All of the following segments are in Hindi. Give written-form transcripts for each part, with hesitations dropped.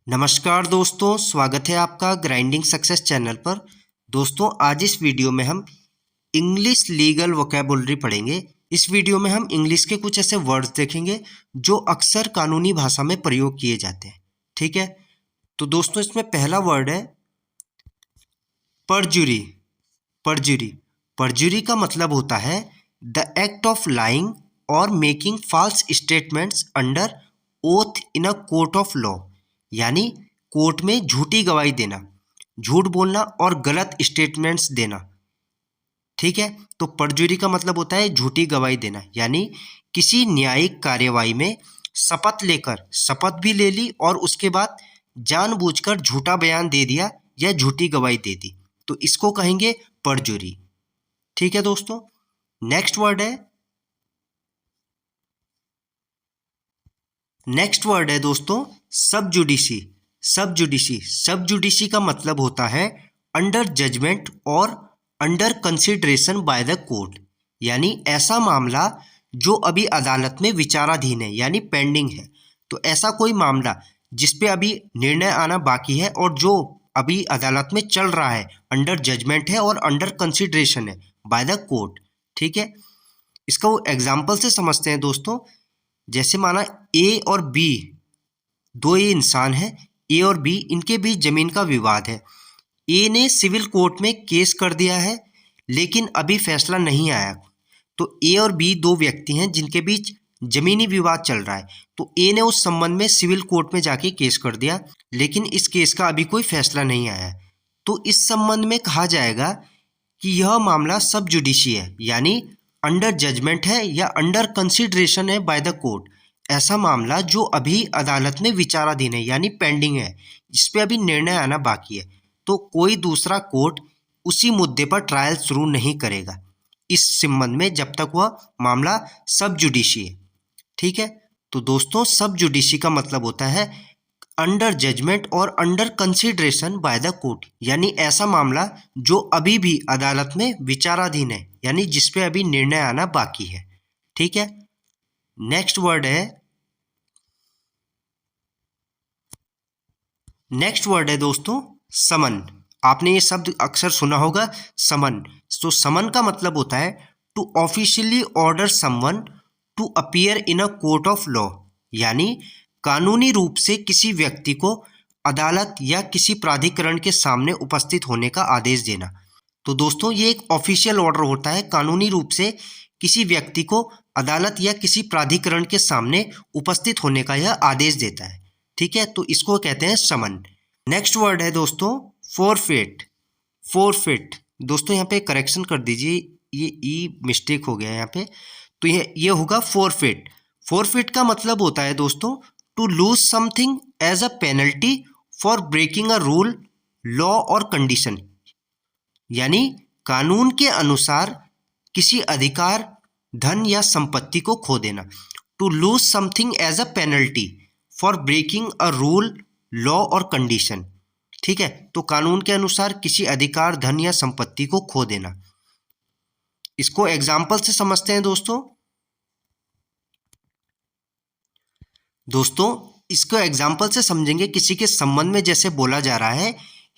नमस्कार दोस्तों, स्वागत है आपका ग्राइंडिंग सक्सेस चैनल पर। दोस्तों, आज इस वीडियो में हम इंग्लिश लीगल वोकैबुलरी पढ़ेंगे। इस वीडियो में हम इंग्लिश के कुछ ऐसे वर्ड्स देखेंगे जो अक्सर कानूनी भाषा में प्रयोग किए जाते हैं। ठीक है, तो दोस्तों इसमें पहला वर्ड है परजुरी। परजुरी परजुरी का मतलब होता है द एक्ट ऑफ लाइंग और making false statements under oath in a court of law. यानी कोर्ट में झूठी गवाही देना, झूठ बोलना और गलत स्टेटमेंट्स देना। ठीक है, तो परजुरी का मतलब होता है झूठी गवाही देना, यानी किसी न्यायिक कार्यवाही में शपथ लेकर, शपथ भी ले ली और उसके बाद जानबूझकर झूठा बयान दे दिया या झूठी गवाही दे दी, तो इसको कहेंगे परजुरी। ठीक है दोस्तों, नेक्स्ट वर्ड है दोस्तों सब जुडिशी। सब जुडिशी का मतलब होता है अंडर जजमेंट और under consideration by the court. यानी ऐसा मामला जो अभी अदालत में विचाराधीन है, यानी पेंडिंग है। तो ऐसा कोई मामला जिस पे अभी निर्णय आना बाकी है और जो अभी अदालत में चल रहा है, अंडर जजमेंट है और अंडर कंसिडरेशन है बाय द कोर्ट। ठीक है, इसका वो एग्जाम्पल से समझते हैं दोस्तों। जैसे माना ए और बी, दो ये इंसान हैं, ए और बी, इनके बीच जमीन का विवाद है। ए ने सिविल कोर्ट में केस कर दिया है लेकिन अभी फैसला नहीं आया। तो ए और बी दो व्यक्ति हैं जिनके बीच जमीनी विवाद चल रहा है। तो ए ने उस संबंध में सिविल कोर्ट में जाके केस कर दिया लेकिन इस केस का अभी कोई फैसला नहीं आया। तो इस संबंध में कहा जाएगा कि यह मामला सब जुडिशी है, यानी अंडर जजमेंट है या अंडर कंसिडरेशन है बाय द कोर्ट। ऐसा मामला जो अभी अदालत में विचाराधीन है, यानी पेंडिंग है, जिस पे अभी निर्णय आना बाकी है। तो कोई दूसरा कोर्ट उसी मुद्दे पर ट्रायल शुरू नहीं करेगा इस संबंध में जब तक वह मामला सब जुडिशी है। ठीक है, तो दोस्तों सब जुडिशी का मतलब होता है अंडर जजमेंट और under consideration by the court, यानी ऐसा मामला जो अभी भी अदालत में विचाराधीन है, यानी जिस पे अभी निर्णय आना बाकी है। ठीक है, नेक्स्ट वर्ड है दोस्तों समन। आपने ये शब्द अक्सर सुना होगा, समन। तो समन का मतलब होता है to officially order someone to appear in a court of law. यानी कानूनी रूप से किसी व्यक्ति को अदालत या किसी प्राधिकरण के सामने उपस्थित होने का आदेश देना। तो दोस्तों ये एक ऑफिशियल ऑर्डर होता है, कानूनी रूप से किसी व्यक्ति को अदालत या किसी प्राधिकरण के सामने उपस्थित होने का यह आदेश देता है। ठीक है, तो इसको कहते हैं समन। नेक्स्ट वर्ड है दोस्तों फोरफिट। फोरफिट दोस्तों यहाँ पे करेक्शन कर दीजिए, ये ई मिस्टेक हो गया यहाँ पे। तो ये होगा फोरफिट। फोरफिट का मतलब होता है दोस्तों to lose something as a penalty for breaking a rule, law और कंडीशन। यानी कानून के अनुसार किसी अधिकार, धन या संपत्ति को खो देना। To lose something as a penalty for breaking a rule, law और कंडीशन। ठीक है, तो कानून के अनुसार किसी अधिकार, धन या संपत्ति को खो देना। इसको एग्जाम्पल से समझते हैं दोस्तों इसको एग्जाम्पल से समझेंगे। किसी के संबंध में जैसे बोला जा रहा है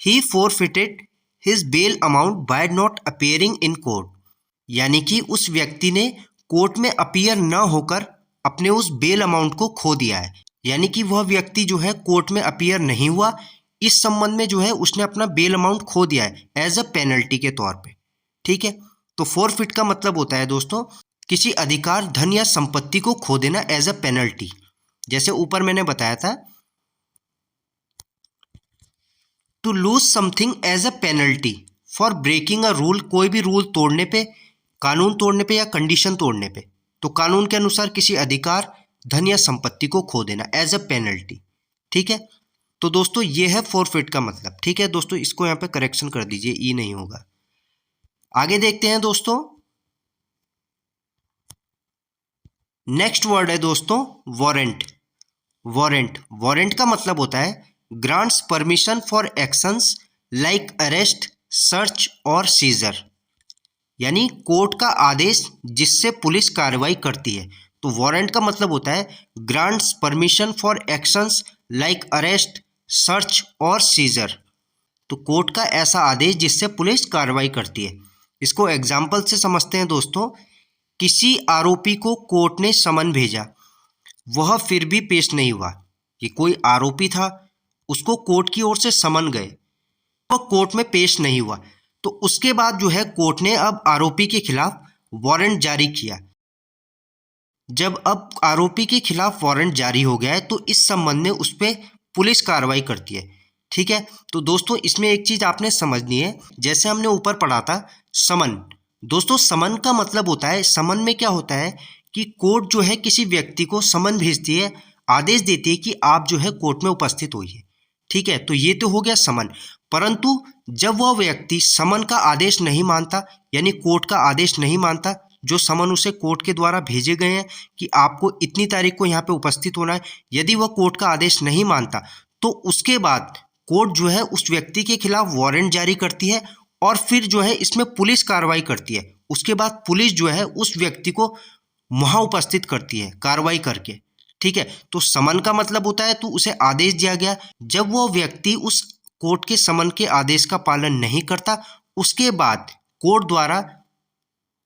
he forfeited his bail amount by not appearing in court. यानी कि उस व्यक्ति ने कोर्ट में अपीयर न होकर अपने उस बेल अमाउंट को खो दिया है। यानी कि वह व्यक्ति जो है कोर्ट में अपीयर नहीं हुआ, इस संबंध में जो है उसने अपना बेल अमाउंट खो दिया है एज अ पेनल्टी के तौर पे। ठीक है, तो फोरफिट का मतलब होता है दोस्तों किसी अधिकार, धन या संपत्ति को खो देना एज अ पेनल्टी। जैसे ऊपर मैंने बताया था to lose something as a penalty for breaking a rule, कोई भी रूल तोड़ने पे, कानून तोड़ने पे या कंडीशन तोड़ने पे। तो कानून के अनुसार किसी अधिकार, धन या संपत्ति को खो देना एज अ पेनल्टी। ठीक है, तो दोस्तों ये है फोरफिट का मतलब। ठीक है दोस्तों, इसको यहाँ पे करेक्शन कर दीजिए, ई नहीं होगा। आगे देखते हैं दोस्तों, नेक्स्ट वर्ड है दोस्तों वारंट। वारंट का मतलब होता है grants permission for actions like arrest, search और सीजर। यानी कोर्ट का आदेश जिससे पुलिस कार्रवाई करती है। तो वारंट का मतलब होता है grants permission for actions like arrest, search और सीजर। तो कोर्ट का ऐसा आदेश जिससे पुलिस कार्रवाई करती है। इसको एग्जाम्पल से समझते हैं दोस्तों। किसी आरोपी को कोर्ट ने समन भेजा, वह फिर भी पेश नहीं हुआ। ये कोई आरोपी था, उसको कोर्ट की ओर से समन गए, वह कोर्ट में पेश नहीं हुआ। तो उसके बाद जो है कोर्ट ने अब आरोपी के खिलाफ वारंट जारी किया। जब अब आरोपी के खिलाफ वारंट जारी हो गया है तो इस संबंध में उस पर पुलिस कार्रवाई करती है। ठीक है, तो दोस्तों इसमें एक चीज़ आपने समझनी है। जैसे हमने ऊपर पढ़ा था समन। दोस्तों समन का मतलब होता है, समन में क्या होता है कि कोर्ट जो है किसी व्यक्ति को समन भेजती है, आदेश देती है कि आप जो है कोर्ट में उपस्थित होइए। ठीक है, तो ये तो हो गया समन। परंतु जब वह व्यक्ति समन का आदेश नहीं मानता, यानी कोर्ट का आदेश नहीं मानता, जो समन उसे कोर्ट के द्वारा भेजे गए हैं कि आपको इतनी तारीख को यहाँ पे उपस्थित होना है, यदि वह कोर्ट का आदेश नहीं मानता तो उसके बाद कोर्ट जो है उस व्यक्ति के खिलाफ वारंट जारी करती है और फिर जो है इसमें पुलिस कार्रवाई करती है। उसके बाद पुलिस जो है उस व्यक्ति को वहाँ उपस्थित करती है कार्रवाई करके। ठीक है, तो समन का मतलब होता है तो उसे आदेश दिया गया। जब वो व्यक्ति उस कोर्ट के समन के आदेश का पालन नहीं करता, उसके बाद कोर्ट द्वारा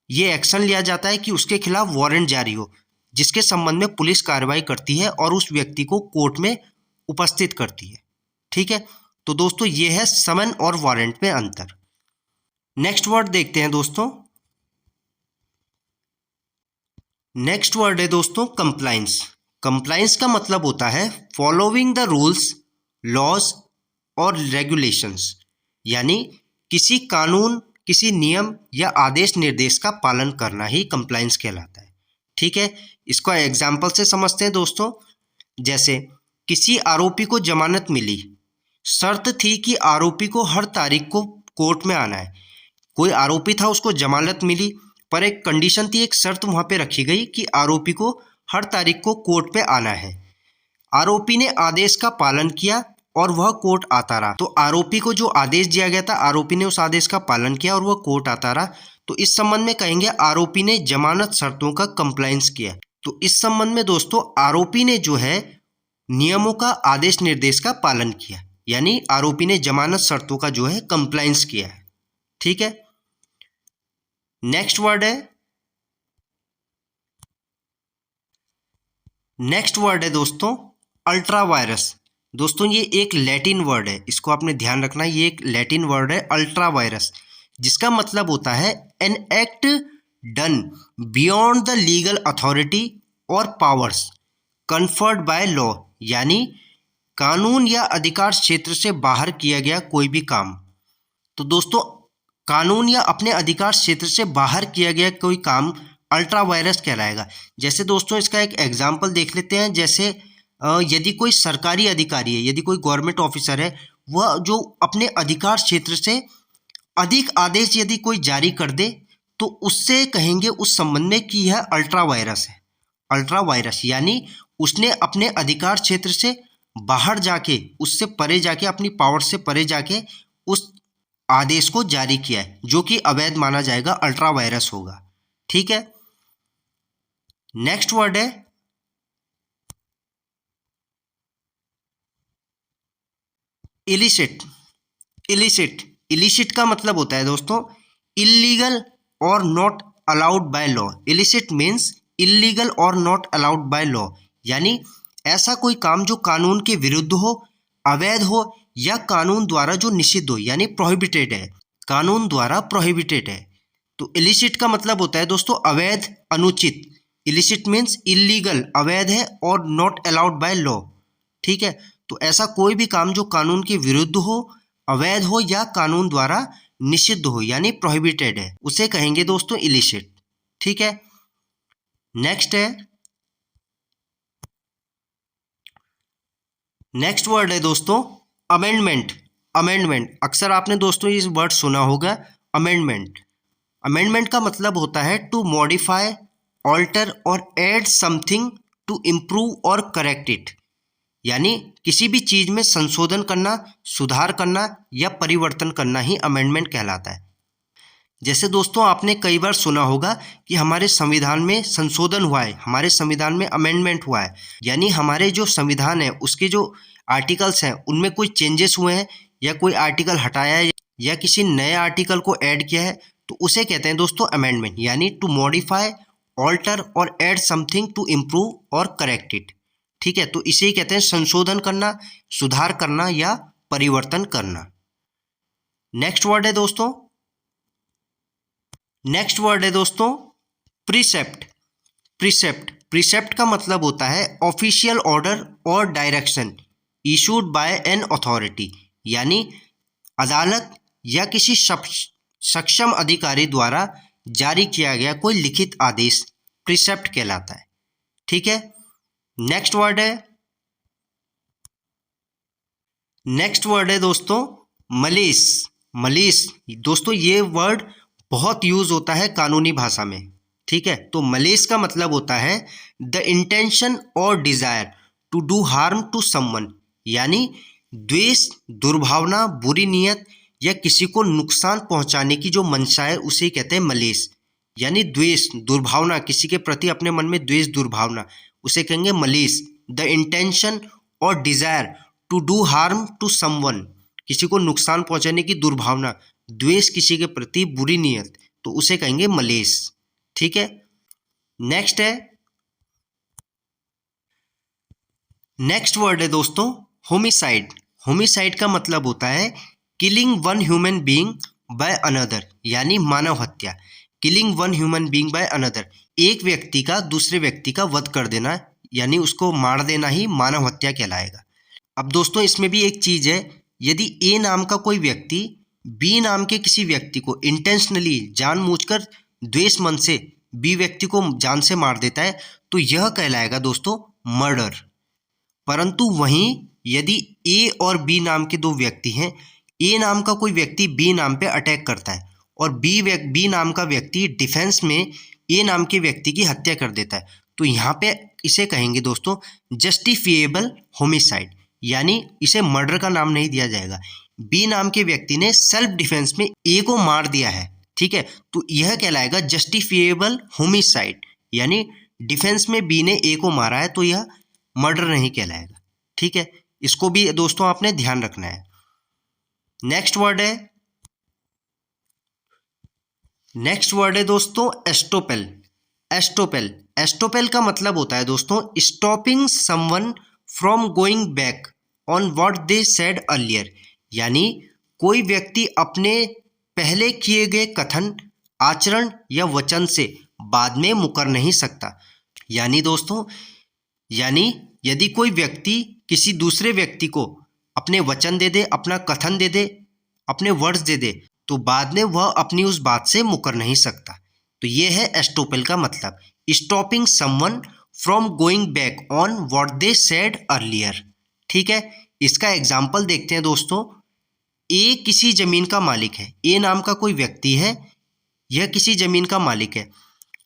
ये एक्शन लिया जाता है कि उसके खिलाफ वारंट जारी हो, जिसके संबंध में पुलिस कार्रवाई करती है और उस व्यक्ति को कोर्ट में उपस्थित करती है। ठीक है, तो दोस्तों ये है समन और वारंट में अंतर। नेक्स्ट वर्ड देखते हैं दोस्तों। नेक्स्ट वर्ड है दोस्तों कंप्लाइंस। कंप्लाइंस का मतलब होता है फॉलोइंग द रूल्स, लॉज और रेगुलेशंस, यानी किसी कानून, किसी नियम या आदेश निर्देश का पालन करना ही कंप्लाइंस कहलाता है। ठीक है, इसका एग्जाम्पल से समझते हैं दोस्तों। जैसे किसी आरोपी को जमानत मिली, शर्त थी कि आरोपी को हर तारीख को कोर्ट में आना है। कोई आरोपी था, उसको जमानत मिली, पर एक कंडीशन थी, एक शर्त वहाँ पे रखी गई कि आरोपी को हर तारीख को कोर्ट पे आना है। आरोपी ने आदेश का पालन किया और वह कोर्ट आता रहा। तो आरोपी को जो आदेश दिया गया था, आरोपी ने उस आदेश का पालन किया और वह कोर्ट आता रहा। तो इस संबंध में कहेंगे आरोपी ने जमानत शर्तों का कंप्लायंस किया। तो इस संबंध में दोस्तों आरोपी ने जो है नियमों का, आदेश निर्देश का पालन किया, यानी आरोपी ने जमानत शर्तों का जो है कंप्लायंस किया है। ठीक है, नेक्स्ट वर्ड है, नेक्स्ट वर्ड है दोस्तों अल्ट्रा वायरस। दोस्तों ये एक लैटिन वर्ड है, इसको आपने ध्यान रखना है। ये एक लैटिन वर्ड है अल्ट्रा वायरस, जिसका मतलब होता है an act done beyond the legal authority और पावर्स कन्फर्ड बाय लॉ, यानी कानून या अधिकार क्षेत्र से बाहर किया गया कोई भी काम। तो दोस्तों कानून या अपने अधिकार क्षेत्र से बाहर किया गया कोई काम अल्ट्रा वायरस कहलाएगा। जैसे दोस्तों इसका एक एग्जाम्पल देख लेते हैं। जैसे यदि कोई सरकारी अधिकारी है, यदि कोई गवर्नमेंट ऑफिसर है, वह जो अपने अधिकार क्षेत्र से अधिक आदेश यदि कोई जारी कर दे तो उससे कहेंगे उस संबंध में कि यह अल्ट्रा वायरस है। अल्ट्रा वायरस यानी उसने अपने अधिकार क्षेत्र से बाहर जाके, उससे परे जाके, अपनी पावर से परे जाके उस आदेश को जारी किया है, जो कि अवैध माना जाएगा, अल्ट्रा वायरस होगा। ठीक है, नेक्स्ट वर्ड है इलिसिट। इलिसिट, इलिसिट का मतलब होता है दोस्तों इलीगल और not allowed by law. Illicit means illegal और नॉट अलाउड बाय लॉ, यानी ऐसा कोई काम जो कानून के विरुद्ध हो, अवैध हो या कानून द्वारा जो निषिद्ध हो, यानी प्रोहिबिटेड है, कानून द्वारा प्रोहिबिटेड है। तो इलिसिट का मतलब होता है दोस्तों अवैध, अनुचित। इलिसिट मीन्स इलीगल, अवैध है, और नॉट अलाउड बाय लॉ। ठीक है, तो ऐसा कोई भी काम जो कानून के विरुद्ध हो, अवैध हो या कानून द्वारा निषिद्ध हो, यानी प्रोहिबिटेड है, उसे कहेंगे दोस्तों इलिसिट। ठीक है, नेक्स्ट है, नेक्स्ट वर्ड है दोस्तों अमेंडमेंट। अमेंडमेंट अक्सर आपने दोस्तों इस वर्ड सुना होगा, अमेंडमेंट। अमेंडमेंट का मतलब होता है टू मॉडिफाई, ऑल्टर और ऐड समथिंग टू इम्प्रूव और करेक्ट इट, यानी किसी भी चीज़ में संशोधन करना, सुधार करना या परिवर्तन करना ही अमेंडमेंट कहलाता है। जैसे दोस्तों आपने कई बार सुना होगा कि हमारे संविधान में संशोधन हुआ है, हमारे संविधान में अमेंडमेंट हुआ है, यानी हमारे जो संविधान है उसके जो आर्टिकल्स हैं उनमें कोई चेंजेस हुए हैं या कोई आर्टिकल हटाया है या किसी नए आर्टिकल को ऐड किया है तो उसे कहते हैं दोस्तों अमेंडमेंट, यानी टू मॉडिफाई, ऑल्टर और ऐड समथिंग टू इम्प्रूव और करेक्ट इट। ठीक है, तो इसे ही कहते हैं संशोधन करना, सुधार करना या परिवर्तन करना। नेक्स्ट वर्ड है दोस्तों प्रीसेप्ट। प्रीसेप्ट का मतलब होता है ऑफिशियल ऑर्डर और direction issued by an authority, यानी अदालत या किसी सक्षम अधिकारी द्वारा जारी किया गया कोई लिखित आदेश प्रीसेप्ट कहलाता है। ठीक है, नेक्स्ट वर्ड है दोस्तों मलिस। दोस्तों ये वर्ड बहुत यूज होता है कानूनी भाषा में। ठीक है, तो मलिस का मतलब होता है द इंटेंशन और desire to do harm to someone, यानी द्वेष, दुर्भावना, बुरी नीयत या किसी को नुकसान पहुंचाने की जो मंशा है उसे कहते हैं मलिस। यानी द्वेष, दुर्भावना, किसी के प्रति अपने मन में द्वेष, दुर्भावना, उसे कहेंगे मलिस। द इंटेंशन और desire to do harm to someone, किसी को नुकसान पहुंचाने की दुर्भावना, द्वेष, किसी के प्रति बुरी नीयत, तो उसे कहेंगे मलिस। ठीक है, नेक्स्ट वर्ड है दोस्तों होमिसाइड। होमिसाइड का मतलब होता है killing one human being by another, यानी मानव हत्या। Killing one human being by another, एक व्यक्ति का दूसरे व्यक्ति का वध कर देना, यानी उसको मार देना ही मानव हत्या कहलाएगा। अब दोस्तों इसमें भी एक चीज है, यदि ए नाम का कोई व्यक्ति बी नाम के किसी व्यक्ति को इंटेंशनली, जानबूझकर, द्वेष मन से बी व्यक्ति को जान से मार देता है तो यह कहलाएगा दोस्तों मर्डर। परंतु वहीं यदि ए और बी नाम के दो व्यक्ति हैं, ए नाम का कोई व्यक्ति बी नाम पे अटैक करता है और बी नाम का व्यक्ति डिफेंस में ए नाम के व्यक्ति की हत्या कर देता है, तो यहाँ पे इसे कहेंगे दोस्तों जस्टिफिएबल होमिसाइड, यानी इसे मर्डर का नाम नहीं दिया जाएगा। बी नाम के व्यक्ति ने सेल्फ डिफेंस में ए को मार दिया है, ठीक है, तो यह कहलाएगा जस्टिफिएबल होमिसाइड, यानी डिफेंस में बी ने ए को मारा है तो यह मर्डर नहीं कहलाएगा। ठीक है, इसको भी दोस्तों आपने ध्यान रखना है। नेक्स्ट वर्ड है दोस्तों एस्टोपेल। एस्टोपेल का मतलब होता है दोस्तों stopping someone from going back on what they said earlier, यानी कोई व्यक्ति अपने पहले किए गए कथन, आचरण या वचन से बाद में मुकर नहीं सकता। यानी यदि कोई व्यक्ति किसी दूसरे व्यक्ति को अपने वचन दे दे, अपना कथन दे दे, अपने वर्ड्स दे दे, तो बाद में वह अपनी उस बात से मुकर नहीं सकता। तो यह है एस्टोपेल का मतलब, stopping someone from going back on what they said earlier. ठीक है, इसका एग्जाम्पल देखते हैं दोस्तों। ए किसी जमीन का मालिक है, ए नाम का कोई व्यक्ति है, यह किसी जमीन का मालिक है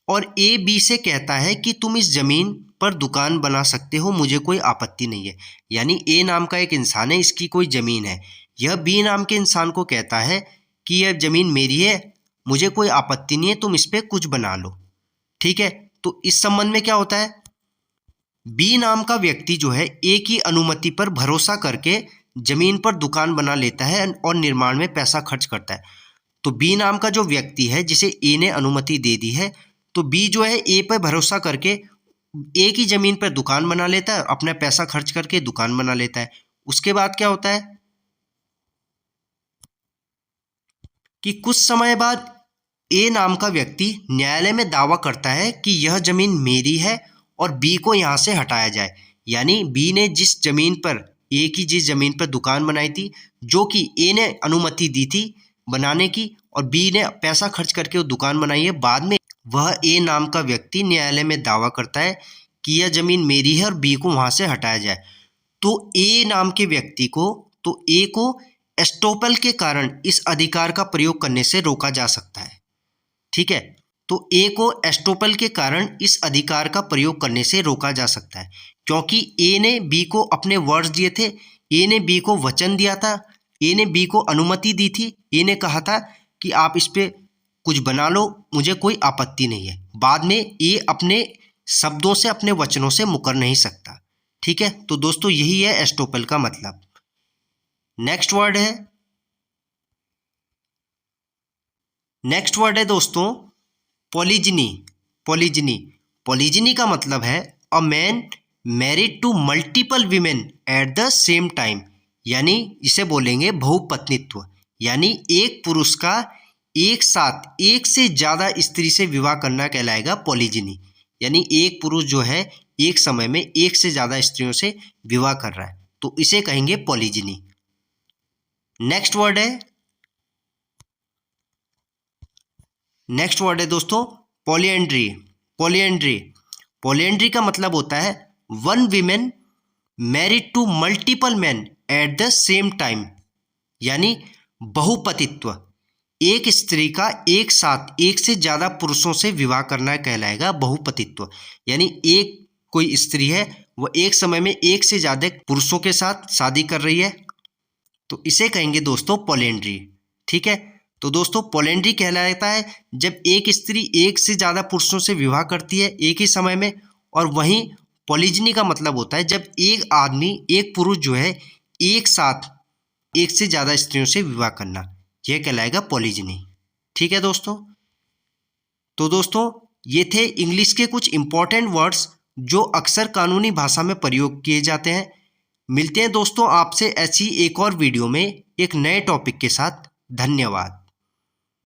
और ए बी से कहता है कि तुम इस जमीन पर दुकान बना सकते हो, मुझे कोई आपत्ति नहीं है। यानी ए नाम का एक इंसान है, इसकी कोई जमीन है, यह बी नाम के इंसान को कहता है कि यह जमीन मेरी है, मुझे कोई आपत्ति नहीं है, तुम इस पर कुछ बना लो। ठीक है, तो इस संबंध में क्या होता है, बी नाम का व्यक्ति जो है ए की अनुमति पर भरोसा करके जमीन पर दुकान बना लेता है और निर्माण में पैसा खर्च करता है। तो बी नाम का जो व्यक्ति है जिसे ए ने अनुमति दे दी है, तो बी जो है ए पर भरोसा करके ए की जमीन पर दुकान बना लेता है, अपना पैसा खर्च करके दुकान बना लेता है। उसके बाद क्या होता है कि कुछ समय बाद ए नाम का व्यक्ति न्यायालय में दावा करता है कि यह जमीन मेरी है और बी को यहाँ से हटाया जाए। यानी बी ने जिस जमीन पर, ए की जिस जमीन पर दुकान बनाई थी, जो कि ए ने अनुमति दी थी बनाने की और बी ने पैसा खर्च करके वो दुकान बनाई है, बाद में वह ए नाम का व्यक्ति न्यायालय में दावा करता है कि यह जमीन मेरी है और बी को वहाँ से हटाया जाए। तो ए नाम के व्यक्ति को, तो ए को एस्टोपेल के कारण इस अधिकार का प्रयोग करने से रोका जा सकता है। ठीक है, तो ए को एस्टोपेल के कारण इस अधिकार का प्रयोग करने से रोका जा सकता है, क्योंकि ए ने बी को अपने वर्ड्स दिए थे, ए ने बी को वचन दिया था, ए ने बी को अनुमति दी थी, ए ने कहा था कि आप इस पे कुछ बना लो, मुझे कोई आपत्ति नहीं है। बाद में ए अपने शब्दों से, अपने वचनों से मुकर नहीं सकता। ठीक है, तो दोस्तों यही है एस्टोपल का मतलब। नेक्स्ट वर्ड है दोस्तों पॉलीजिनी। पॉलीजिनी पॉलीजिनी का मतलब है a man married to multiple women at the same time, यानी इसे बोलेंगे बहुपत्नीत्व, यानी एक पुरुष का एक साथ एक से ज़्यादा स्त्री से विवाह करना कहलाएगा पॉलीजिनी। यानी एक पुरुष जो है एक समय में एक से ज़्यादा स्त्रियों से विवाह कर रहा है, तो इसे कहेंगे पॉलीजिनी। नेक्स्ट वर्ड है दोस्तों पॉलीएंड्री। पॉलीएंड्री पॉलीएंड्री का मतलब होता है one women married to multiple man at the same time, यानी बहुपतित्व, एक स्त्री का एक साथ एक से ज़्यादा पुरुषों से विवाह करना कहलाएगा बहुपतित्व। यानी एक कोई स्त्री है वो एक समय में एक से ज़्यादा पुरुषों के साथ शादी कर रही है, तो इसे कहेंगे दोस्तों पॉलीएंड्री। ठीक है, तो दोस्तों पॉलीएंड्री कहलाता है जब एक स्त्री एक से ज़्यादा पुरुषों से विवाह करती है एक ही समय में, और वहीं पॉलीजिनी का मतलब होता है जब एक आदमी एक पुरुष जो है एक साथ एक से ज़्यादा स्त्रियों से विवाह करना, यह कहलाएगा पॉलीजिनी। ठीक है दोस्तों, तो दोस्तों ये थे इंग्लिश के कुछ इंपॉर्टेंट वर्ड्स जो अक्सर कानूनी भाषा में प्रयोग किए जाते हैं। मिलते हैं दोस्तों आपसे ऐसी एक और वीडियो में एक नए टॉपिक के साथ। धन्यवाद।